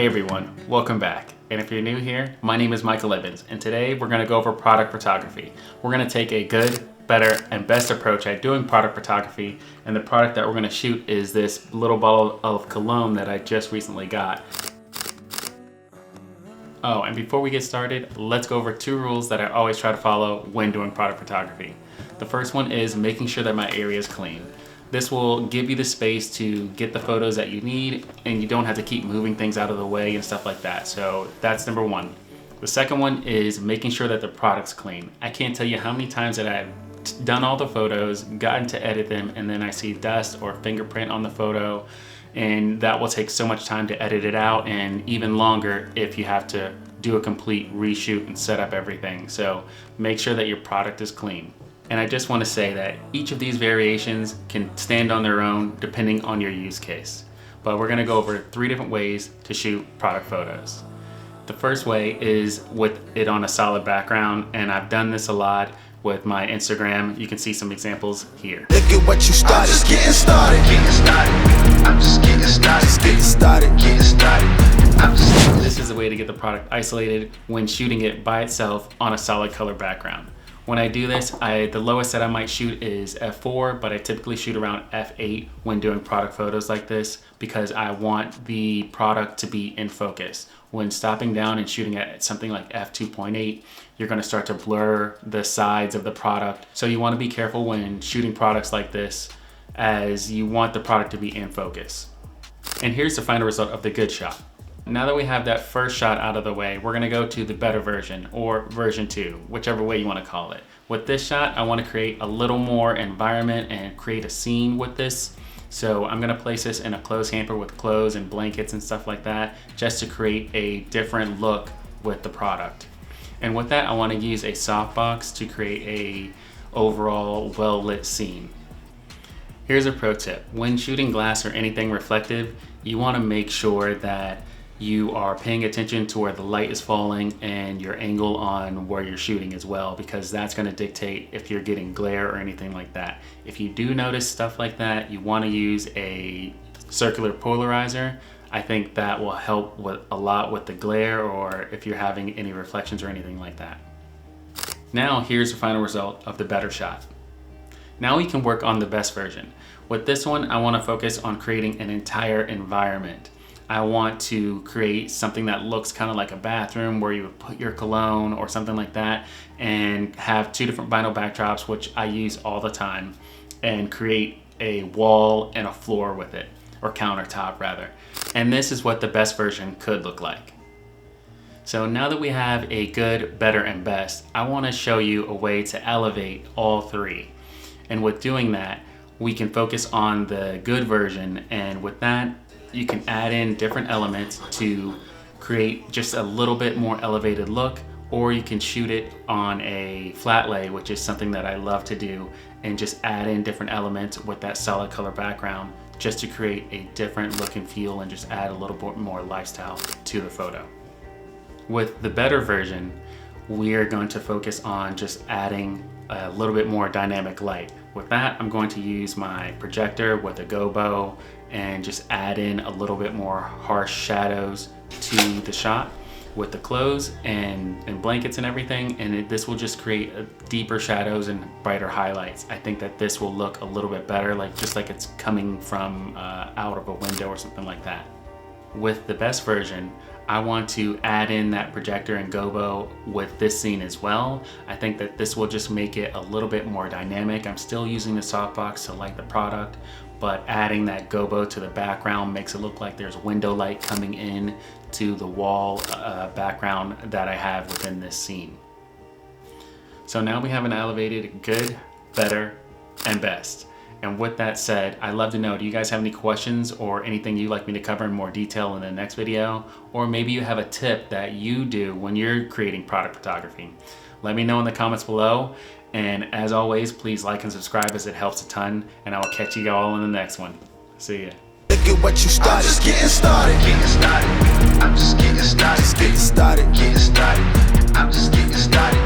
Hey everyone, welcome back. And if you're new here, my name is Michael Evans, and today we're going to go over product photography. We're going to take a good, better, and best approach at doing product photography, and the product that we're going to shoot is this little bottle of cologne that I just recently got. Oh, and before we get started, let's go over 2 rules that I always try to follow when doing product photography. The first one is making sure that my area is clean. This will give you the space to get the photos that you need, and you don't have to keep moving things out of the way and stuff like that. So that's number 1. The second one is making sure that the product's clean. I can't tell you how many times that I've done all the photos, gotten to edit them, and then I see dust or fingerprint on the photo, and that will take so much time to edit it out, and even longer if you have to do a complete reshoot and set up everything. So make sure that your product is clean. And I just want to say that each of these variations can stand on their own depending on your use case. But we're going to go over 3 different ways to shoot product photos. The first way is with it on a solid background, and I've done this a lot with my Instagram. You can see some examples here. Look at what you started. I'm just getting started. I'm just getting started. This is a way to get the product isolated when shooting it by itself on a solid color background. When I do this, the lowest that I might shoot is f4, but I typically shoot around f8 when doing product photos like this because I want the product to be in focus. When stopping down and shooting at something like f2.8, you're going to start to blur the sides of the product. So you want to be careful when shooting products like this, as you want the product to be in focus. And here's the final result of the good shot. Now that we have that first shot out of the way, we're gonna go to the better version, or version 2, whichever way you wanna call it. With this shot, I wanna create a little more environment and create a scene with this. So I'm gonna place this in a clothes hamper with clothes and blankets and stuff like that, just to create a different look with the product. And with that, I wanna use a softbox to create a overall well-lit scene. Here's a pro tip. When shooting glass or anything reflective, you wanna make sure that you are paying attention to where the light is falling and your angle on where you're shooting as well, because that's going to dictate if you're getting glare or anything like that. If you do notice stuff like that, you want to use a circular polarizer. I think that will help a lot with the glare, or if you're having any reflections or anything like that. Now here's the final result of the better shot. Now we can work on the best version. With this one, I want to focus on creating an entire environment. I want to create something that looks kind of like a bathroom where you would put your cologne or something like that, and have 2 different vinyl backdrops, which I use all the time, and create a wall and a floor with it, or countertop rather. And this is what the best version could look like. So now that we have a good, better, and best, I want to show you a way to elevate all 3. And with doing that, we can focus on the good version, and with that, you can add in different elements to create just a little bit more elevated look, or you can shoot it on a flat lay, which is something that I love to do, and just add in different elements with that solid color background just to create a different look and feel and just add a little bit more lifestyle to the photo. With the better version, we are going to focus on just adding a little bit more dynamic light. With that, I'm going to use my projector with a gobo and just add in a little bit more harsh shadows to the shot with the clothes and blankets and everything, and this will just create deeper shadows and brighter highlights. I think that this will look a little bit better, just like it's coming from out of a window or something like that. With the best version, I want to add in that projector and gobo with this scene as well. I think that this will just make it a little bit more dynamic. I'm still using the softbox to light the product, but adding that gobo to the background makes it look like there's window light coming in to the wall background that I have within this scene. So now we have an elevated good, better, and best. And with that said, I'd love to know, do you guys have any questions or anything you'd like me to cover in more detail in the next video? Or maybe you have a tip that you do when you're creating product photography. Let me know in the comments below. And as always, please like and subscribe, as it helps a ton. And I will catch you all in the next one. See ya. Look at what you started. I'm just getting started. I'm just getting started. I'm just getting started. I'm just getting started.